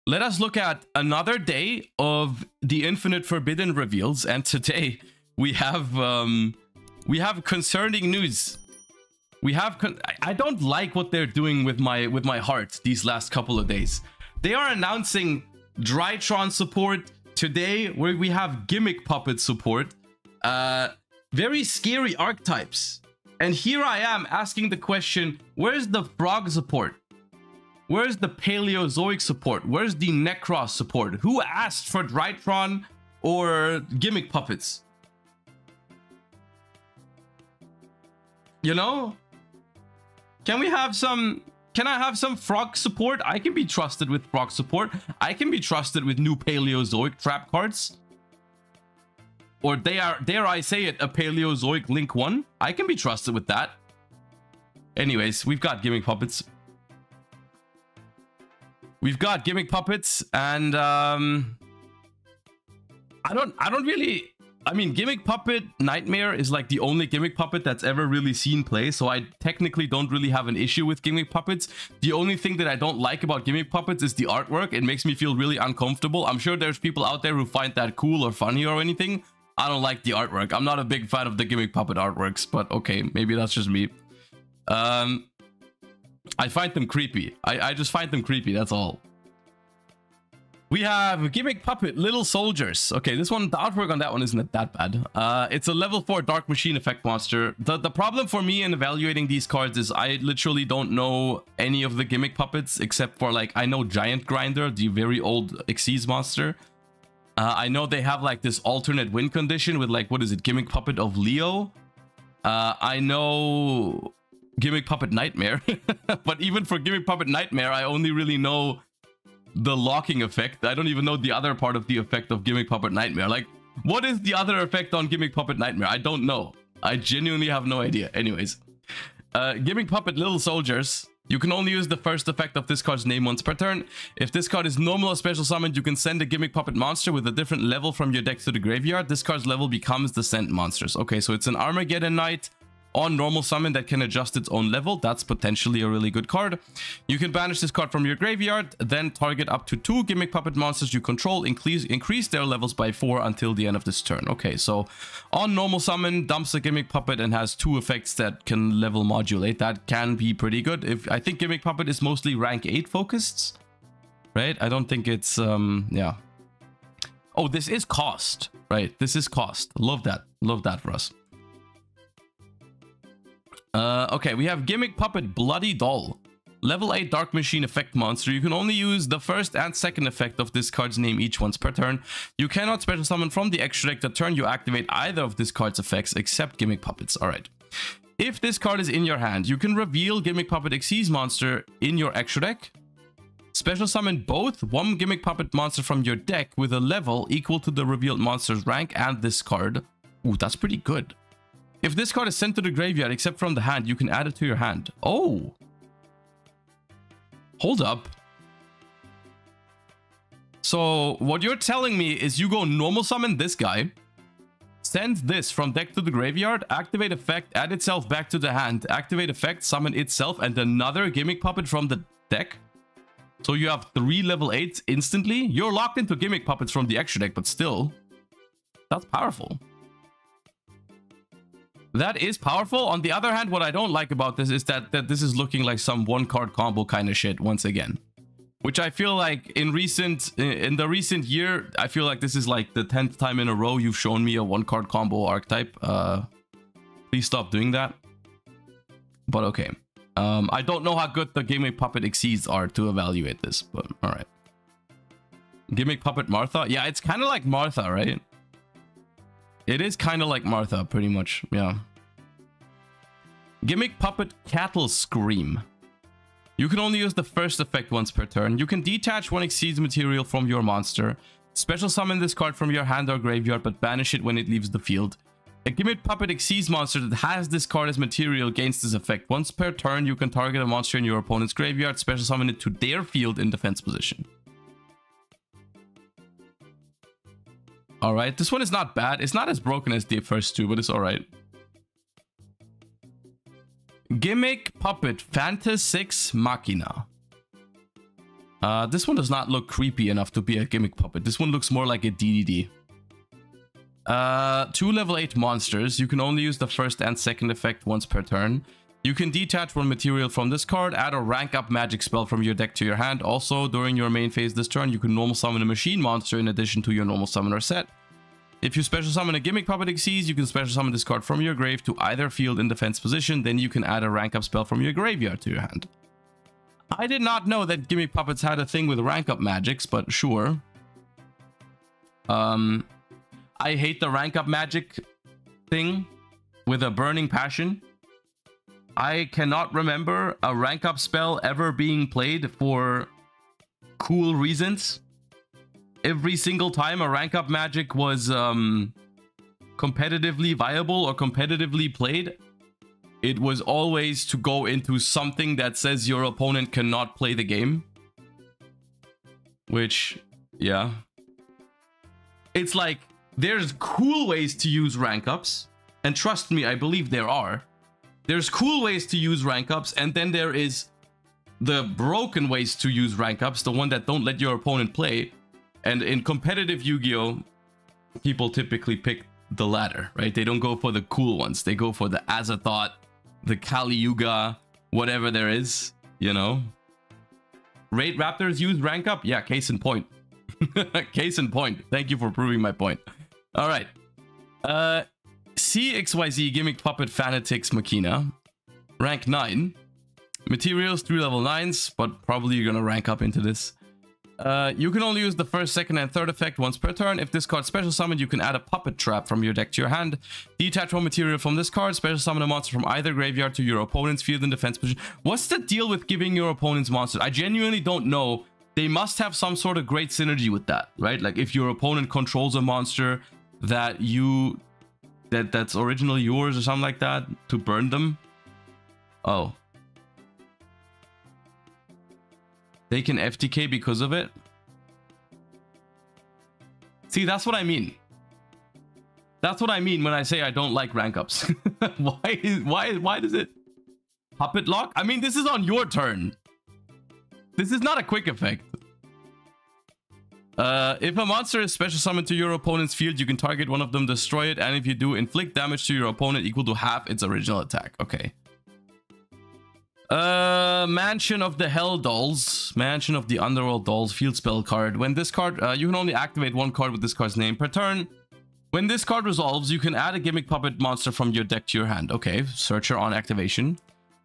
let us look at another day of the Infinite Forbidden reveals, and today we have concerning news. I don't like what they're doing with my heart these last couple of days. They are announcing Drytron support today, where we have Gimmick Puppet support. Very scary archetypes. And here I am asking the question, where's the Frog support? Where's the Paleozoic support? Where's the Necros support? Who asked for Drytron or Gimmick Puppets? You know? Can I have some Frog support? I can be trusted with Frog support. I can be trusted with new Paleozoic trap cards. Or dare I say it, a Paleozoic Link 1? I can be trusted with that. Anyways, we've got Gimmick Puppets. We've got Gimmick Puppets, and I mean, Gimmick Puppet Nightmare is like the only Gimmick Puppet that's ever really seen play, so I technically don't really have an issue with Gimmick Puppets. The only thing that I don't like about Gimmick Puppets is the artwork. It makes me feel really uncomfortable. I'm sure there's people out there who find that cool or funny or anything. I don't like the artwork. I'm not a big fan of the Gimmick Puppet artworks, but okay, maybe that's just me. I find them creepy. I just find them creepy, that's all. We have Gimmick Puppet Little Soldiers. Okay, this one, the artwork on that one isn't that bad. It's a level 4 Dark Machine effect monster. The problem for me in evaluating these cards is I literally don't know any of the Gimmick Puppets, except for, like, I know Giant Grinder, the very old Xyz monster. I know they have like this alternate win condition with, like, what is it, Gimmick Puppet of Leo. I know Gimmick Puppet Nightmare, but even for Gimmick Puppet Nightmare, I only really know the locking effect. I don't even know the other part of the effect of Gimmick Puppet Nightmare. Like, what is the other effect on Gimmick Puppet Nightmare? I don't know. I genuinely have no idea. Anyways, Gimmick Puppet Little Soldiers. You can only use the first effect of this card's name once per turn. If this card is normal or special summoned, you can send a Gimmick Puppet monster with a different level from your deck to the graveyard. This card's level becomes the sent monsters. Okay, so it's an Armageddon Knight on normal summon that can adjust its own level. That's potentially a really good card. You can banish this card from your graveyard, then target up to 2 Gimmick Puppet monsters you control, increase their levels by 4 until the end of this turn. Okay, so on normal summon, dumps a Gimmick Puppet and has 2 effects that can level modulate. That can be pretty good. I think Gimmick Puppet is mostly rank 8 focused, right? I don't think it's, yeah. Oh, this is cost, right? This is cost. Love that. Love that for us. Okay, we have Gimmick Puppet Bloody Doll. Level 8 Dark Machine effect monster. You can only use the first and second effect of this card's name each once per turn. You cannot special summon from the extra deck the turn you activate either of this card's effects except Gimmick Puppets. Alright. If this card is in your hand, you can reveal Gimmick Puppet Xyz monster in your extra deck. Special summon both one Gimmick Puppet monster from your deck with a level equal to the revealed monster's rank and this card. Ooh, that's pretty good. If this card is sent to the graveyard except from the hand, you can add it to your hand. Oh. Hold up. So what you're telling me is you go normal summon this guy, send this from deck to the graveyard, activate effect, add itself back to the hand, activate effect, summon itself and another Gimmick Puppet from the deck. So you have 3 level 8s instantly. You're locked into Gimmick Puppets from the extra deck, but still, that's powerful. That is powerful. On the other hand, what I don't like about this is that this is looking like some one-card combo kind of shit once again. Which I feel like in the recent year, I feel like this is like the 10th time in a row you've shown me a one-card combo archetype. Please stop doing that. But okay. I don't know how good the Gimmick Puppet Xyz are to evaluate this, but alright. Gimmick Puppet Martha? Yeah, it's kind of like Martha, right? It is kind of like Martha, pretty much, yeah. Gimmick Puppet Cattle Scream. You can only use the first effect once per turn. You can detach one Xyz material from your monster. Special summon this card from your hand or graveyard, but banish it when it leaves the field. A Gimmick Puppet Xyz monster that has this card as material gains this effect. Once per turn, you can target a monster in your opponent's graveyard, special summon it to their field in defense position. Alright, this one is not bad. It's not as broken as the first two, but it's alright. Gimmick Puppet Phantasix Machina. This one does not look creepy enough to be a gimmick puppet. This one looks more like a DDD. 2 level 8 monsters. You can only use the first and second effect once per turn. You can detach one material from this card, add a rank up magic spell from your deck to your hand. Also, during your main phase this turn, you can normal summon a machine monster in addition to your normal summoner set. If you special summon a gimmick puppet exceeds, you can special summon this card from your grave to either field in defense position. Then you can add a rank up spell from your graveyard to your hand. I did not know that gimmick puppets had a thing with rank up magics, but sure. I hate the rank up magic thing with a burning passion. I cannot remember a rank up spell ever being played for cool reasons. Every single time a rank up magic was competitively viable or competitively played, it was always to go into something that says your opponent cannot play the game. Which, yeah. It's like, there's cool ways to use rank ups. And trust me, I believe there are. There's cool ways to use rank ups, and then there is the broken ways to use rank ups, the one that don't let your opponent play. And in competitive Yu-Gi-Oh, people typically pick the latter, right? They don't go for the cool ones. They go for the Azathoth, the Kali Yuga, whatever there is, you know. Raid Raptors use rank up? Yeah, case in point. Case in point. Thank you for proving my point. All right. CXYZ Gimmick Puppet Fanatics Machina. Rank 9. Materials 3 level 9s, but probably you're gonna rank up into this. You can only use the first, second, and third effect once per turn. If this card special summoned, you can add a puppet trap from your deck to your hand. Detach one material from this card. Special summon a monster from either graveyard to your opponent's field in defense position. What's the deal with giving your opponent's monsters? I genuinely don't know. They must have some sort of great synergy with that, right? Like if your opponent controls a monster that that's originally yours or something like that, to burn them. Oh. They can FTK because of it. See, that's what I mean. That's what I mean when I say I don't like rank ups. Why does it puppet lock? I mean, this is on your turn. This is not a quick effect. If a monster is special summoned to your opponent's field, you can target one of them, destroy it, and if you do, inflict damage to your opponent equal to half its original attack. Okay. Mansion of the Hell Dolls. Mansion of the Underworld Dolls field spell card. When this card, you can only activate one card with this card's name per turn. When this card resolves, you can add a gimmick puppet monster from your deck to your hand. Okay, searcher on activation.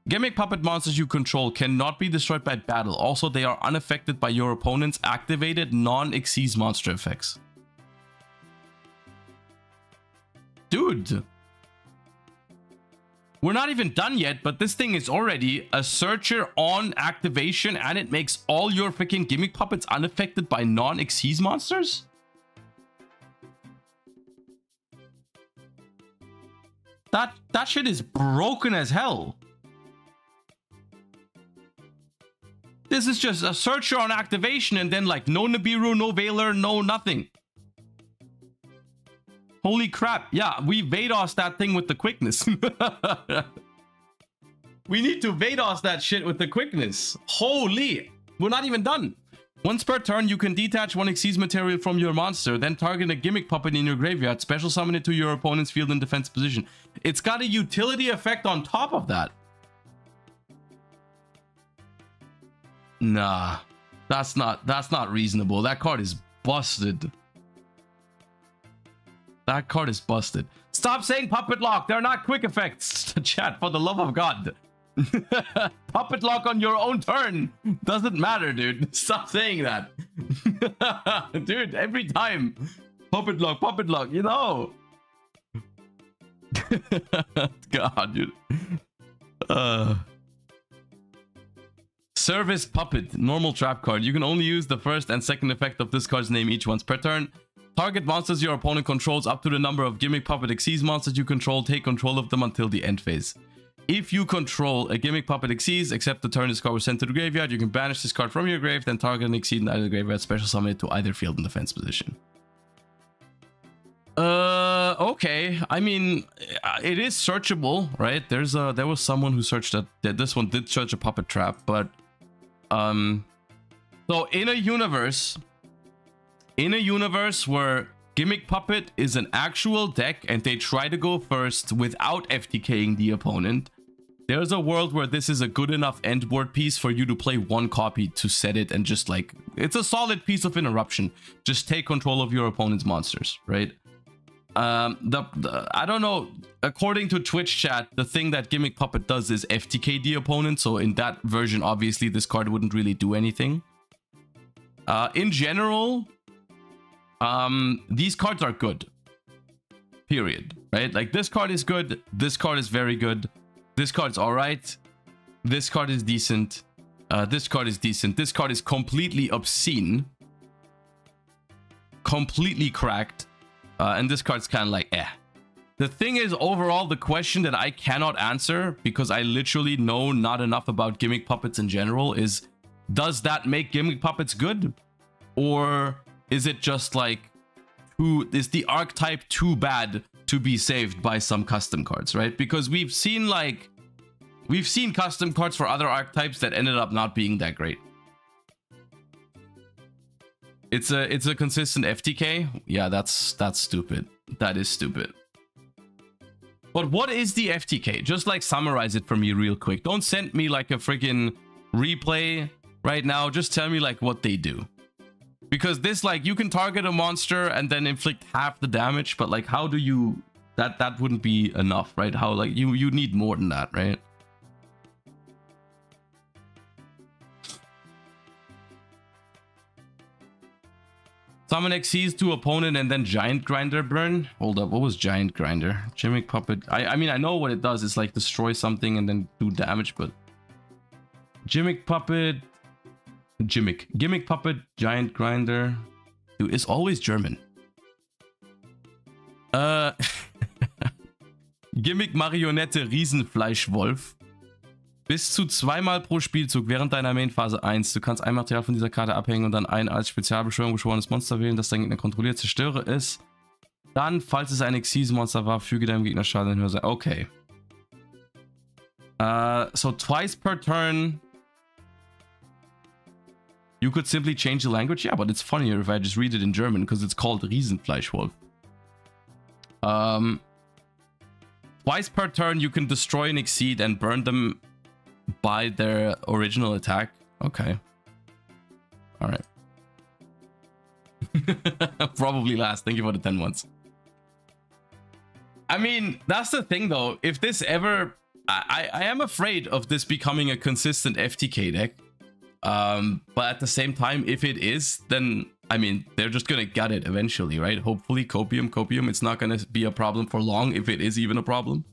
Gimmick puppet monsters you control cannot be destroyed by battle. Also, they are unaffected by your opponent's activated non-Xyz monster effects. Dude. We're not even done yet, but this thing is already a searcher on activation, and it makes all your freaking gimmick puppets unaffected by non-Xyz monsters? That shit is broken as hell. This is just a searcher on activation and then like no Nibiru, no Veiler, no nothing. Holy crap. Yeah, we Vados that thing with the quickness. We need to Vados that shit with the quickness. Holy. We're not even done. Once per turn, you can detach one Xyz material from your monster, then target a gimmick puppet in your graveyard, special summon it to your opponent's field in defense position. It's got a utility effect on top of that. Nah, that's not reasonable. That card is busted. That card is busted. Stop saying puppet lock. They're not quick effects. Chat, for the love of God. Puppet lock on your own turn doesn't matter, dude. Stop saying that. Dude, every time. Puppet lock, you know. God, dude. Service Puppet, normal trap card. You can only use the first and second effect of this card's name each once per turn. Target monsters your opponent controls up to the number of gimmick puppet Xyz monsters you control. Take control of them until the end phase. If you control a gimmick puppet Xyz, except the turn this card was sent to the graveyard, you can banish this card from your grave, then target an Xyz in either graveyard, special summon it to either field in defense position. Okay. I mean, it is searchable, right? There was someone who searched that this one did search a puppet trap, but the So in a universe where Gimmick Puppet is an actual deck and they try to go first without FTKing the opponent, there's a world where this is a good enough end board piece for you to play one copy to set it and just like, it's a solid piece of interruption. Just take control of your opponent's monsters, right? I don't know, according to Twitch chat, the thing that Gimmick Puppet does is FTK the opponent, so in that version, obviously, this card wouldn't really do anything. In general, these cards are good. Period. Right? Like, this card is good, this card is very good, this card's alright, this card is decent, this card is decent, this card is completely obscene, completely cracked, and this card's kind of like, eh. The thing is, overall, the question that I cannot answer, because I literally know not enough about Gimmick Puppets in general, is, does that make Gimmick Puppets good? Or is it just like, is the archetype too bad to be saved by some custom cards, right? Because we've seen custom cards for other archetypes that ended up not being that great. It's a consistent FTK. Yeah, that's stupid. That is stupid. But what is the FTK? Just like summarize it for me real quick. Don't send me like a freaking replay right now. Just tell me like what they do. Because this, like, you can target a monster and then inflict half the damage, but like how do you, that wouldn't be enough, right? How, like, you need more than that, right? Summon Xyz to opponent and then Giant Grinder burn. Hold up, what was Giant Grinder? Gimmick Puppet. I mean, I know what it does. It's like destroy something and then do damage, but Gimmick Puppet, Gimmick Puppet, Giant Grinder. Dude, it's always German. Gimmick Marionette Riesenfleischwolf. Bis zu zweimal pro Spielzug während deiner Main-Phase 1. Du kannst ein Material von dieser Karte abhängen und dann ein als Spezialbeschwörung beschworenes Monster wählen, das dein Gegner kontrolliert. Zerstöre es. Dann, falls es ein Xyz-Monster war, füge deinem Gegner Schaden in Höhe sein. Okay. So twice per turn. You could simply change the language. Yeah, but it's funnier if I just read it in German because it's called Riesenfleischwolf. Twice per turn, you can destroy an Xyz and burn them by their original attack. Okay. All right. Probably last. Thank you for the 10 months. I mean, that's the thing though. If this ever, I am afraid of this becoming a consistent FTK deck. But at the same time, if it is, then I mean, they're just gonna gut it eventually, right? Hopefully, copium. It's not gonna be a problem for long, if it is even a problem.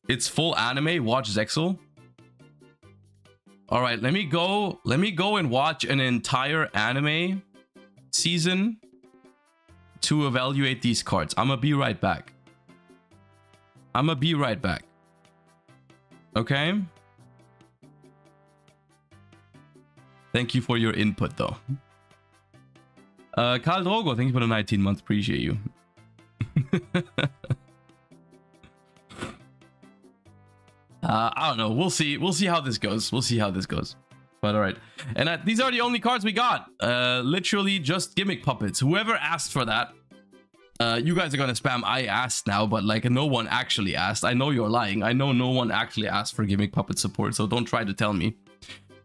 It's full anime. Watch Zexal. All right, let me go and watch an entire anime season to evaluate these cards. I'm gonna be right back. Okay. Thank you for your input, though. Karl Drogo, thank you for the 19 months. Appreciate you. I don't know. We'll see. We'll see how this goes. But all right. And these are the only cards we got. Literally just Gimmick Puppets. Whoever asked for that, you guys are gonna spam I asked now, but like no one actually asked. I know you're lying. I know no one actually asked for Gimmick Puppet support, so don't try to tell me.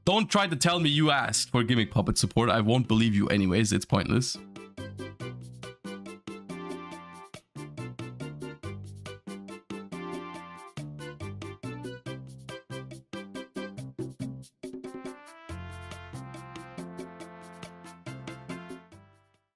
Don't try to tell me you asked for Gimmick Puppet support. I won't believe you anyways. It's pointless.